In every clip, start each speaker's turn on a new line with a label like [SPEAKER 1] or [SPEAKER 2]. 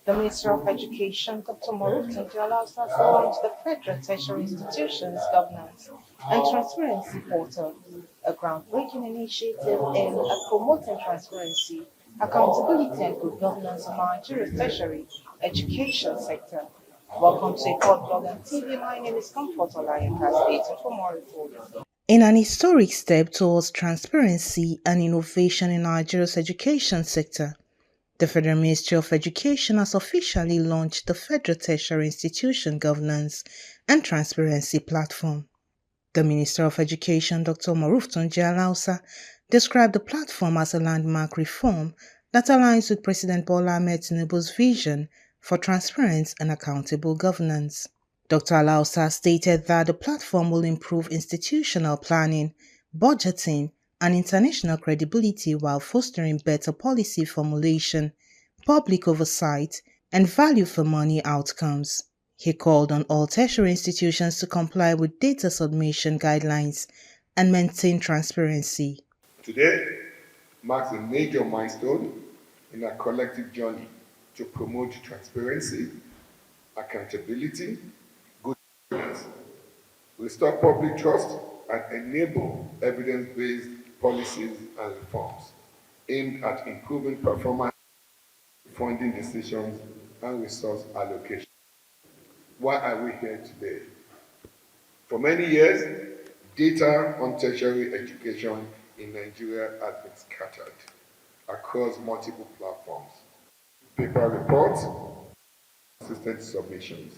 [SPEAKER 1] The Minister of Education, Dr. Maruf Tunjiala, has launched the Federal Tertiary Institutions Governance and Transparency Portal, a groundbreaking initiative aimed at promoting transparency, accountability, and good governance in Nigeria's tertiary education sector. Welcome to Report Blog and TV. My name is Comfort Olayinka. Stay tuned for more reports. In an historic step towards transparency and innovation in Nigeria's education sector, the Federal Ministry of Education has officially launched the Federal Tertiary Institution Governance and Transparency Platform. The Minister of Education, Dr. Maruf Tunjiala, described the platform as a landmark reform that aligns with President Bola Ahmed Tinubu's vision for transparent and accountable governance. Dr. Alausa stated that the platform will improve institutional planning, budgeting, and international credibility while fostering better policy formulation, public oversight, and value for money outcomes. He called on all tertiary institutions to comply with data submission guidelines and maintain transparency.
[SPEAKER 2] Today marks a major milestone in our collective journey to promote transparency, accountability, good governance, restore public trust, and enable evidence-based policies and reforms aimed at improving performance, funding decisions, and resource allocation. Why are we here today? For many years, data on tertiary education in Nigeria has been scattered across multiple platforms. Paper reports, consistent submissions.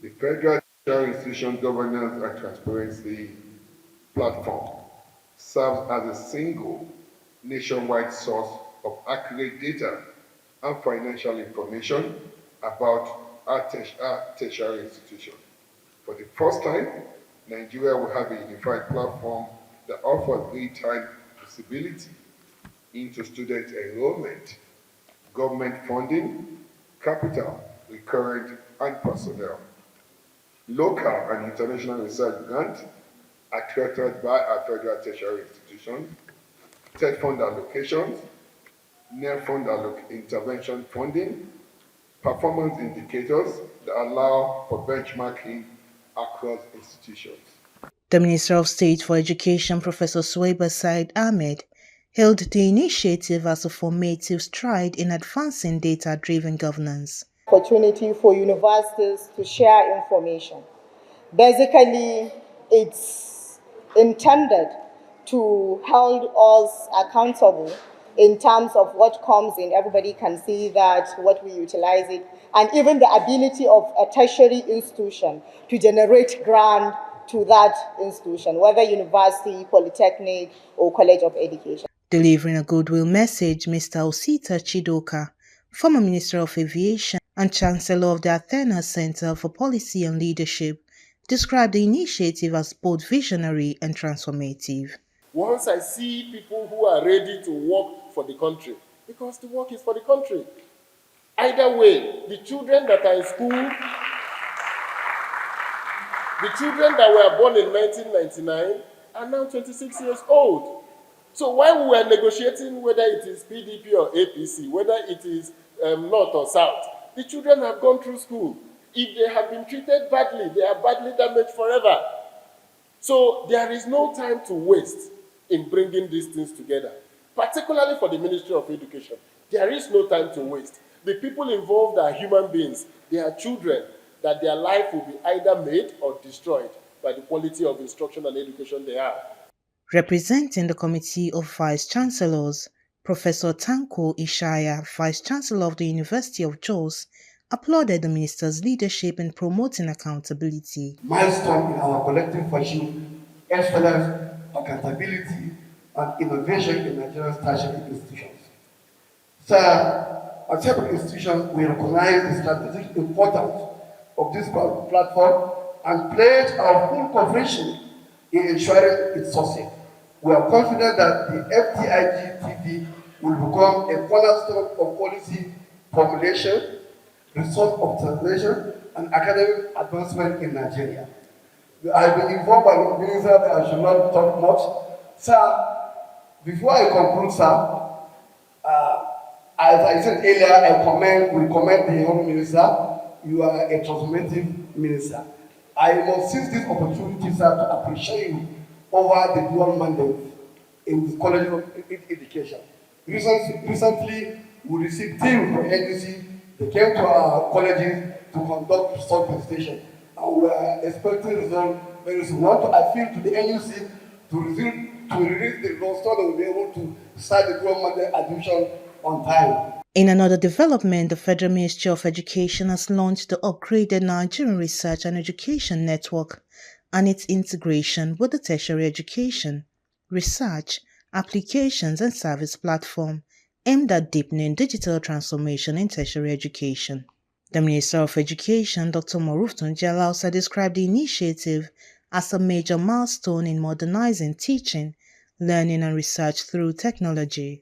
[SPEAKER 2] The Federal Tertiary Institution Governance and Transparency Platform serves as a single nationwide source of accurate data and financial information about our tertiary institution. For the first time, Nigeria will have a unified platform that offers real-time visibility into student enrollment, government funding, capital, recurrent and personnel, local and international research grants accredited by our federal tertiary institutions, TED fund allocations, near fund intervention funding, performance indicators that allow for benchmarking across institutions.
[SPEAKER 1] The Minister of State for Education, Professor Suwaiba Said Ahmed, hailed the initiative as a formative stride in advancing data-driven governance.
[SPEAKER 3] Opportunity for universities to share information. Basically, it's intended to hold us accountable in terms of what comes in. Everybody can see that, what we utilize it, and even the ability of a tertiary institution to generate grant to that institution, whether university, polytechnic, or college of education.
[SPEAKER 1] Delivering a goodwill message, Mr. Osita Chidoka, former Minister of Aviation and Chancellor of the Athena Center for Policy and Leadership, described the initiative as both visionary and transformative.
[SPEAKER 4] Once I see people who are ready to work for the country, because the work is for the country. Either way, the children that are in school, the children that were born in 1999 are now 26 years old. So while we were negotiating whether it is PDP or APC, whether it is North or South, the children have gone through school. If they have been treated badly, they are badly damaged forever. So there is no time to waste in bringing these things together, particularly for the Ministry of Education. There is no time to waste. The people involved are human beings. They are children that their life will be either made or destroyed by the quality of instruction and education they have.
[SPEAKER 1] Representing the Committee of Vice Chancellors, Professor Tanko Ishaya, Vice Chancellor of the University of Jos, applauded the minister's leadership in promoting accountability.
[SPEAKER 5] Milestone in our collective pursuit, excellence, accountability, and innovation in Nigeria's tertiary institutions. Sir, as several institutions, we recognize the strategic importance of this platform and pledge our full cooperation in ensuring its success. We are confident that the FTIG TV will become a cornerstone of policy formulation, resource optimization, and academic advancement in Nigeria. I've been informed by the minister that I should not talk much. Sir, before I conclude, sir, I As I said earlier, we commend the Honourable Minister. You are a transformative minister. I must seize this opportunity, sir, to appreciate you over the dual mandate in the College of Education. Recently, we received team from agency. They came to our colleges to conduct research presentation, and we are expecting results very soon. We want to appeal to the agency to release the results so that we'll be able to start the dual mandate admission on time.
[SPEAKER 1] In another development, the Federal Ministry of Education has launched the upgraded Nigerian Research and Education Network and its integration with the Tertiary Education, Research, Applications and Service Platform aimed at deepening digital transformation in tertiary education. The Minister of Education, Dr. Maruf Tunji, described the initiative as a major milestone in modernizing teaching, learning and research through technology.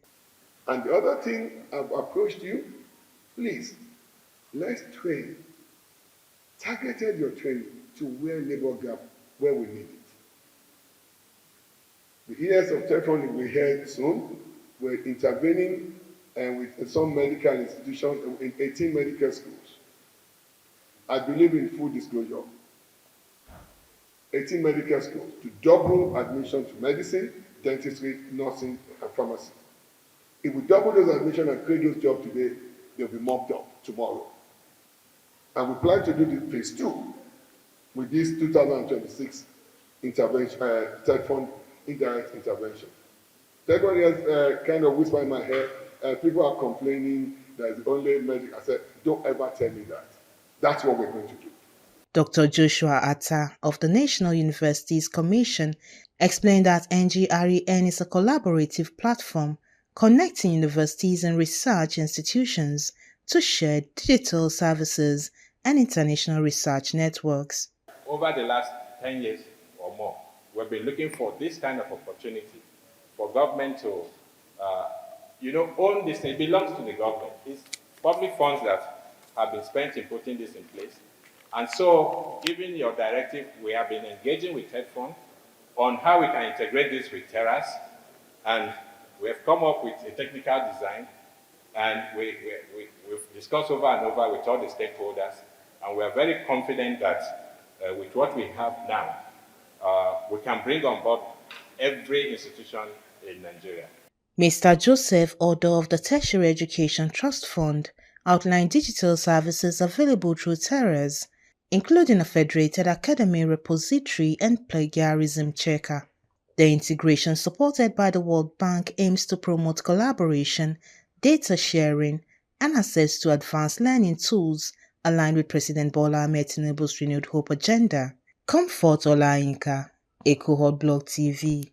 [SPEAKER 2] And the other thing I've approached you, please, let's train. Targeted your training to where labor gap, where we need it. The years of Tertiary we hear soon. We're intervening with some medical institutions in 18 medical schools. I believe in full disclosure. 18 medical schools to double admission to medicine, dentistry, nursing, and pharmacy. If we double those admissions and create those jobs today, they'll be mopped up tomorrow. And we plan to do the phase 2 with this 2026 intervention, third fund indirect intervention. That one has kind of whispered in my head, people are complaining that it's only medic. I said, don't ever tell me that. That's what we're going to do.
[SPEAKER 1] Dr. Joshua Atta of the National Universities Commission explained that NGREN is a collaborative platform connecting universities and research institutions to share digital services and international research networks.
[SPEAKER 6] Over the last 10 years or more, we've been looking for this kind of opportunity for government to, own this. It belongs to the government. It's public funds that have been spent in putting this in place. And so, given your directive, we have been engaging with TEDFund on how we can integrate this with Terras, and we have come up with a technical design, and we've discussed over and over with all the stakeholders, and we are very confident that with what we have now, we can bring on board every institution in Nigeria.
[SPEAKER 1] Mr. Joseph Odo of the Tertiary Education Trust Fund outlined digital services available through Terras, including a federated academy repository and plagiarism checker. The integration supported by the World Bank aims to promote collaboration, data sharing, and access to advanced learning tools aligned with President Bola Ahmed Tinubu's Renewed Hope agenda. Comfort Olayinka, Echo Hot Blog TV.